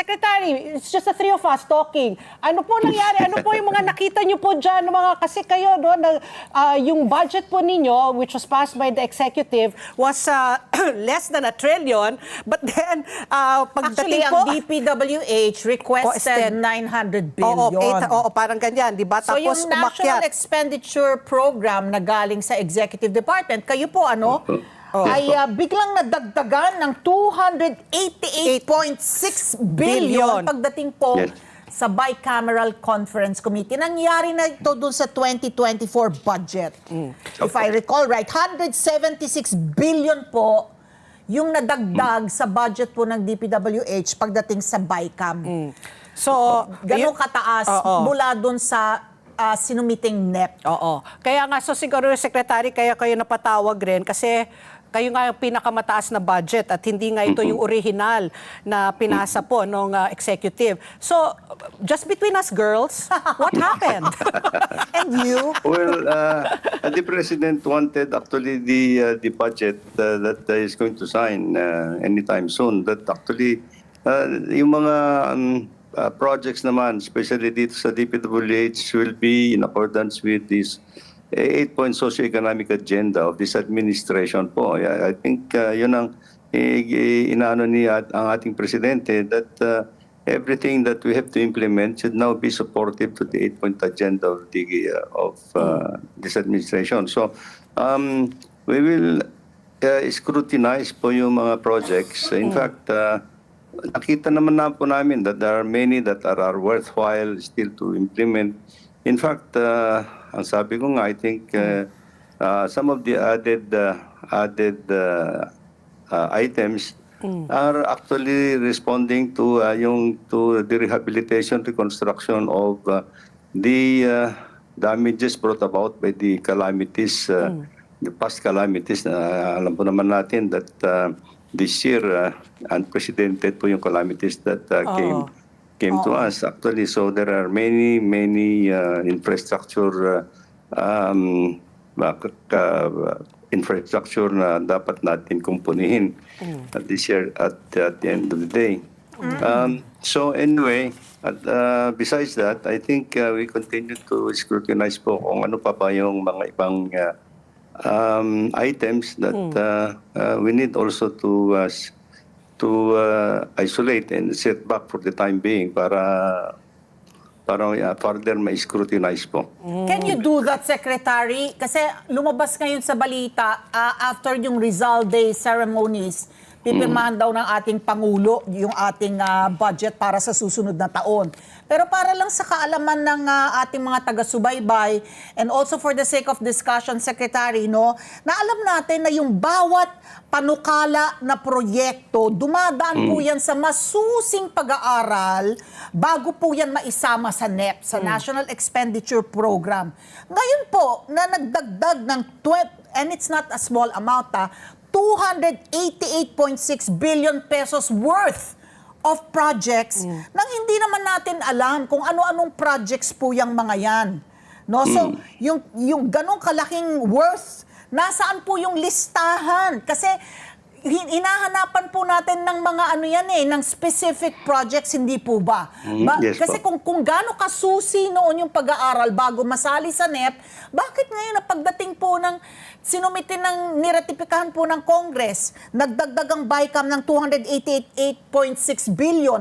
Secretary, it's just the three of us talking. Ano po nangyari? Ano po yung mga nakita nyo po dyan? Kasi kayo, no, yung budget po ninyo, which was passed by the executive, was less than 1 trillion. But then, pagdating Actually, po... ang DPWH requested 900 billion. Oo, parang ganyan, di ba? So Tapos yung National Expenditure Program na galing sa Executive Department, kayo po ay biglang nadagdagan ng 288.6 billion pagdating po sa Bicameral Conference Committee. Nangyari na ito dun sa 2024 budget. If I recall right, 176 billion po yung nadagdag sa budget po ng DPWH pagdating sa Bicam. So, ganun kataas mula dun sa sinumiting NEP. Oo. Kaya nga, so siguro, Secretary, kaya kayo napatawag rin kasi kayo nga yung pinakamataas na budget at hindi nga ito yung original na pinasa po ng executive. So, just between us girls, what happened? And you? Well, the President wanted actually the budget that is going to sign anytime soon. That actually, yung mga projects naman, especially dito sa DPWH, will be in accordance with this 8-point socio-economic agenda of this administration po. I think yun ang inaano ang ating Presidente that everything that we have to implement should now be supportive to the 8-point agenda of this administration. So we will scrutinize po yung mga projects. In fact, nakita naman na po namin that there are many that are worthwhile still to implement. In fact, ang sabi ko nga, I think some of the added items are actually responding to the rehabilitation, reconstruction of the damages brought about by the calamities, the past calamities. Alam po naman natin that this year, unprecedented po yung calamities that came to us actually. So there are many infrastructure infrastructure na dapat natin kumpunihin this year at the end of the day. So anyway, besides that, I think we continue to scrutinize po kung ano pa ba yung mga ibang items that we need also to isolate and set back for the time being para further ma-scrutinize po. Can you do that, Secretary? Kasi lumabas ngayon sa balita, after yung Rizal Day ceremonies, pipirmahan daw ng ating Pangulo yung ating budget para sa susunod na taon. Pero para lang sa kaalaman ng ating mga taga-subaybay and also for the sake of discussion, Secretary, no, na alam natin na yung bawat panukala na proyekto, dumadaan po yan sa masusing pag-aaral bago po yan maisama sa NEP, sa National Expenditure Program. Ngayon po, na nagdagdag ng, and it's not a small amount, 288.6 billion pesos worth of projects nang hindi naman natin alam kung ano-anong projects po yung mga yan. No? So, yung ganong kalaking worth, nasaan po yung listahan? Kasi hinahanapan po natin ng mga ng specific projects, hindi po ba? Yes, kasi kung gaano kasusi noon yung pag-aaral bago masali sa NEP, bakit ngayon na pagdating po ng sinumitin niratipikahan po ng Congress, nagdagdag ang BICAM ng 288.6 billion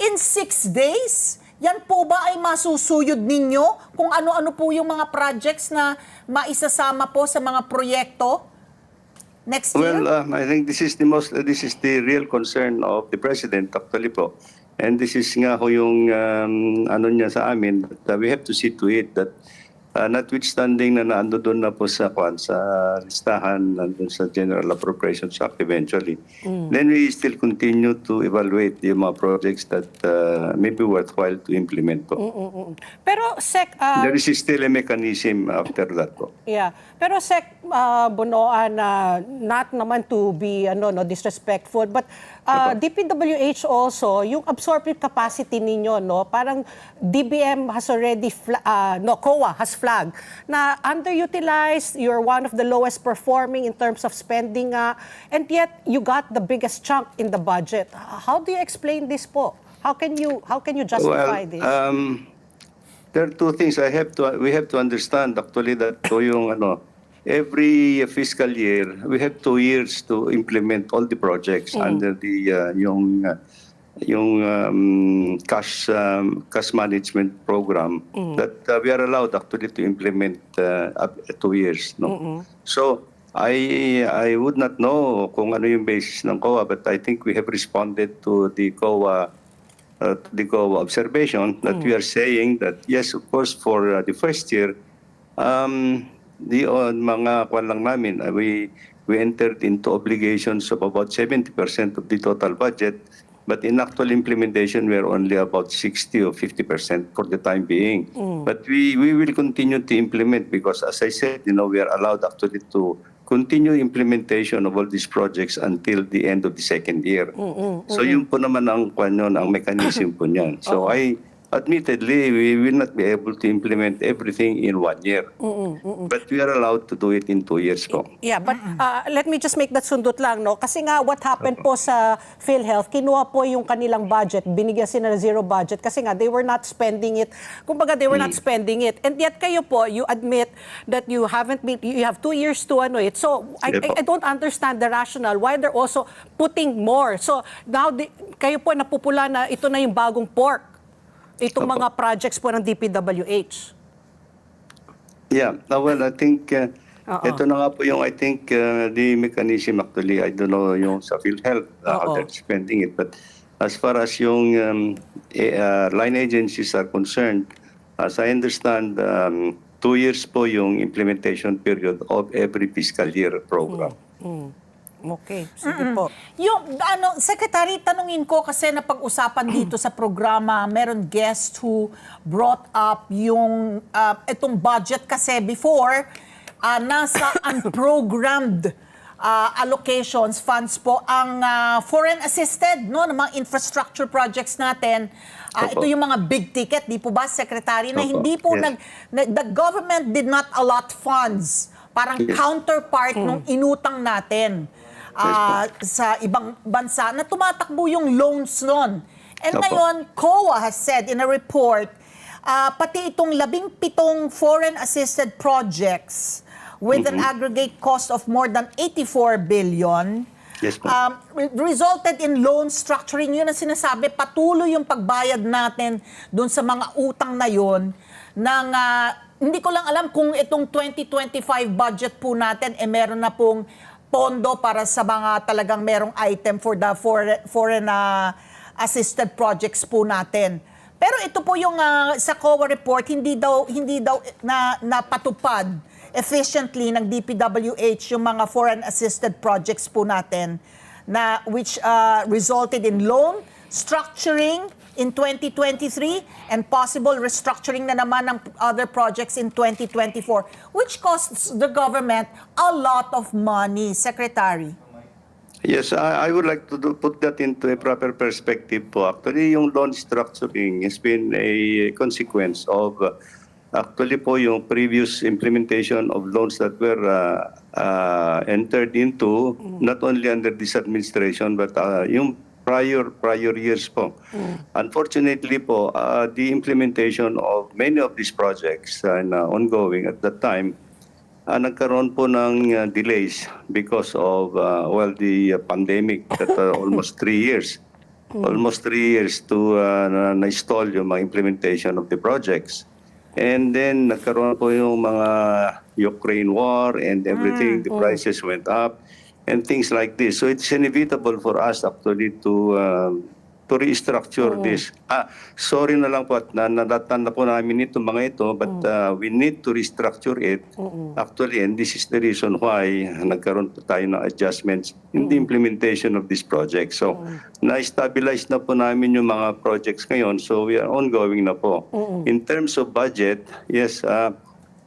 in 6 days? Yan po ba ay masusuyod ninyo kung ano-ano po yung mga projects na maisasama po sa mga proyekto next year? Well, I think this is the real concern of the President actually po. And this is nga ho yung niya sa amin, that we have to see to it that notwithstanding na naando doon na po sa listahan, nandun sa General Appropriations Act eventually, then we still continue to evaluate yung mga projects that may be worthwhile to implement po. Pero Sec, there is still a mechanism after that po. Yeah. Pero Sec Bonoan, not naman to be disrespectful, but DPWH also, yung absorptive capacity ninyo, no, parang DBM has already COA has flagged na underutilized, you're one of the lowest performing in terms of spending, and yet you got the biggest chunk in the budget. How do you explain this po? How can you justify this? There are two things we have to understand actually that every fiscal year we have 2 years to implement all the projects under the cash management program that we are allowed actually to implement up 2 years, no. So I would not know kung ano yung basis ng COA, but I think we have responded to the COA observation that we are saying that yes, of course, for the first year, the mga kwan lang namin, we entered into obligations of about 70% of the total budget, but in actual implementation, we are only about 60 or 50% for the time being. But we will continue to implement because, as I said, we are allowed actually to continue implementation of all these projects until the end of the second year. So yun po naman ang mechanism po niyan. So admittedly, we will not be able to implement everything in 1 year. But we are allowed to do it in 2 years po. Yeah, but let me just make that sundot lang, no? Kasi nga, what happened po sa PhilHealth, kinuha po yung kanilang budget, binigyan sila ng zero budget kasi nga, they were not spending it. Kumbaga, they were not spending it. And yet kayo po, you admit that you have 2 years to it. So, I don't understand the rationale why they're also putting more. So, now, kayo po napupula na ito na yung bagong pork. Itong mga projects po ng DPWH. Yeah, well, I think ito na nga po yung the mechanism actually. I don't know yung sa PhilHealth how they're spending it, but as far as yung line agencies are concerned, as I understand, 2 years po yung implementation period of every fiscal year program. Okay, sige po. Yung, Secretary, tanungin ko kasi napag-usapan dito sa programa, meron guest who brought up yung itong budget kasi before, nasa unprogrammed allocations, funds po, ang foreign assisted, no, ng mga infrastructure projects natin. Ito yung mga big ticket, di po ba, Secretary, na hindi po the government did not allot funds, parang counterpart nung inutang natin. Sa ibang bansa na tumatakbo yung loans nun. And ngayon, COA has said in a report, pati itong 17 foreign assisted projects with an aggregate cost of more than 84 billion resulted in loan structuring. Yun ang sinasabi, patuloy yung pagbayad natin dun sa mga utang na yun ng hindi ko lang alam kung itong 2025 budget po natin meron na pong pondo para sa mga talagang merong item for the foreign assisted projects po natin. Pero ito po yung sa COA report, hindi daw napatupad efficiently ng DPWH yung mga foreign assisted projects po natin na which resulted in loan structuring in 2023 and possible restructuring na naman ng other projects in 2024, which costs the government a lot of money, Secretary. Yes, I would like to put that into a proper perspective po. Actually, yung loan structuring has been a consequence of actually po yung previous implementation of loans that were entered into not only under this administration but yung prior years po. Unfortunately po, the implementation of many of these projects ongoing at that time, nagkaroon po ng delays because of the pandemic that almost 3 years. Almost 3 years to na-stall yung mga implementation of the projects. And then nagkaroon po yung mga Ukraine war and everything, the prices went up. And things like this. So it's inevitable for us actually to restructure this. Sorry na lang po at nadatanda po namin ito mga ito, but we need to restructure it actually, and this is the reason why nagkaroon po tayo ng adjustments in the implementation of this project. So na-stabilize na po namin yung mga projects ngayon, so we are ongoing na po. In terms of budget, yes,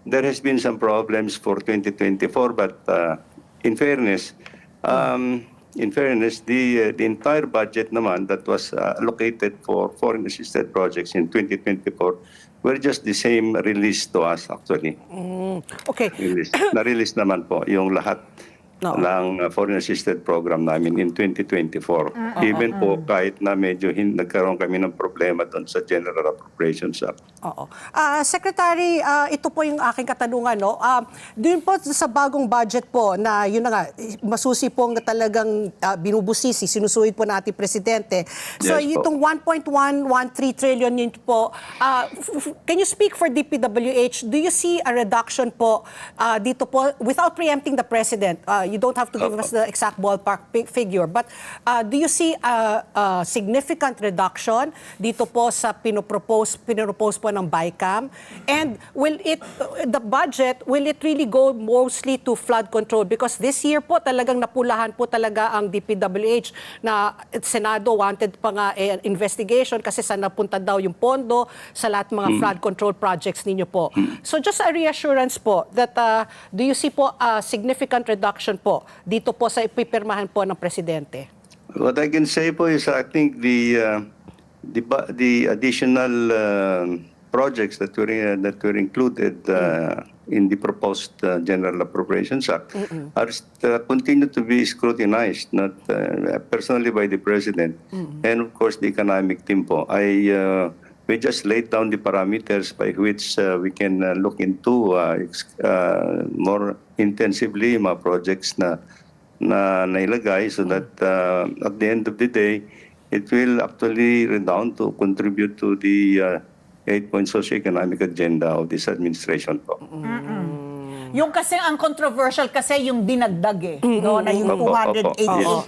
there has been some problems for 2024, but in fairness, the entire budget naman that was allocated for foreign assisted projects in 2024 were just the same released to us actually. Okay. Na-release naman po yung lahat. Oo. ng foreign assisted program namin in 2024. Even po kahit na medyo nagkaroon kami ng problema doon sa General Appropriations Act. Oo. Secretary, ito po yung aking katanungan, no? Doon po sa bagong budget po na yun na nga, masusi pong talagang binubusisi, sinusuhid po na ating presidente. So Yes po. itong 1.113 trillion yun po, can you speak for DPWH? Do you see a reduction po dito po, without preempting the president? You don't have to give us the exact ballpark figure, but do you see a significant reduction dito po sa pinopropose po ng BICAM? And the budget, will it really go mostly to flood control? Because this year po talagang napulahan po talaga ang DPWH na Senado wanted pa nga investigation kasi saan napunta daw yung pondo sa lahat mga flood control projects ninyo po. So just a reassurance po that do you see po a significant reduction po dito po sa ipipirmahan po ng presidente? What I can say po is I think the additional projects that were included in the proposed General Appropriations Act are continue to be scrutinized, not personally by the President and of course the economic team po. We just laid down the parameters by which we can look into more intensively mga projects na nailagay so that at the end of the day, it will actually redound to contribute to the 8-point socioeconomic agenda of this administration po. Yung kasi ang controversial kasi yung dinagdag no, na yung Opo, opo.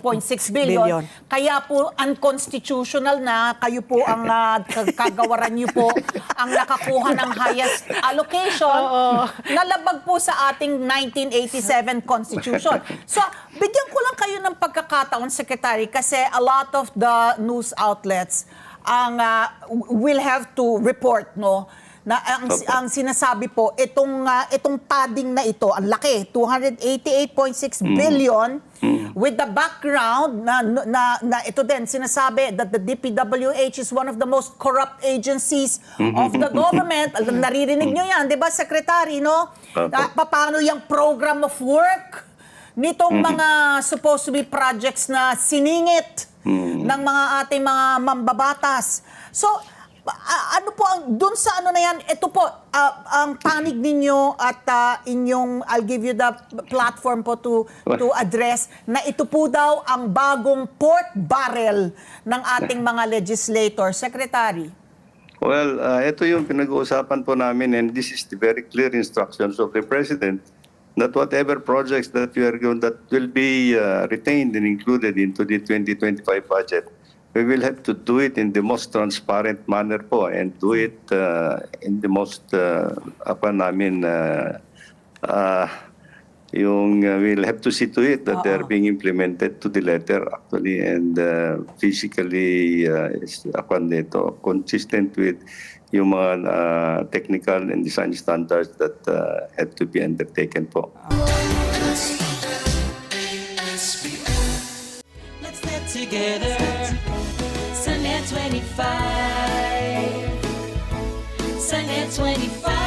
288.6 billion. Kaya po unconstitutional na kayo po ang kagawaran niyo po ang nakakuha ng highest allocation. Nalabag po sa ating 1987 Constitution. So, bigyan ko lang kayo ng pagkakataon, Secretary, kasi a lot of the news outlets will have to report, no, na ang sinasabi po itong padding na ito, ang laki, 288.6 billion with the background na ito din sinasabi that the DPWH is one of the most corrupt agencies of the government. Naririnig nyo yan, 'di ba, Secretary, no? Paano yung program of work nitong mga supposed to be projects na siningit ng mga ating mga mambabatas. So, ano po ang doon sa ano na yan, ito po ang panig ninyo at I'll give you the platform po to address na ito po daw ang bagong pork barrel ng ating mga legislator. Secretary. Well, ito yung pinag-uusapan po namin and this is the very clear instructions of the President that whatever projects that will be retained and included into the 2025 budget, we will have to do it in the most transparent manner po and do it in the most we'll have to see to it that they're being implemented to the letter actually and physically consistent with yung mga technical and design standards that had to be undertaken po. Let's get together. Sa NET25. Sa NET25.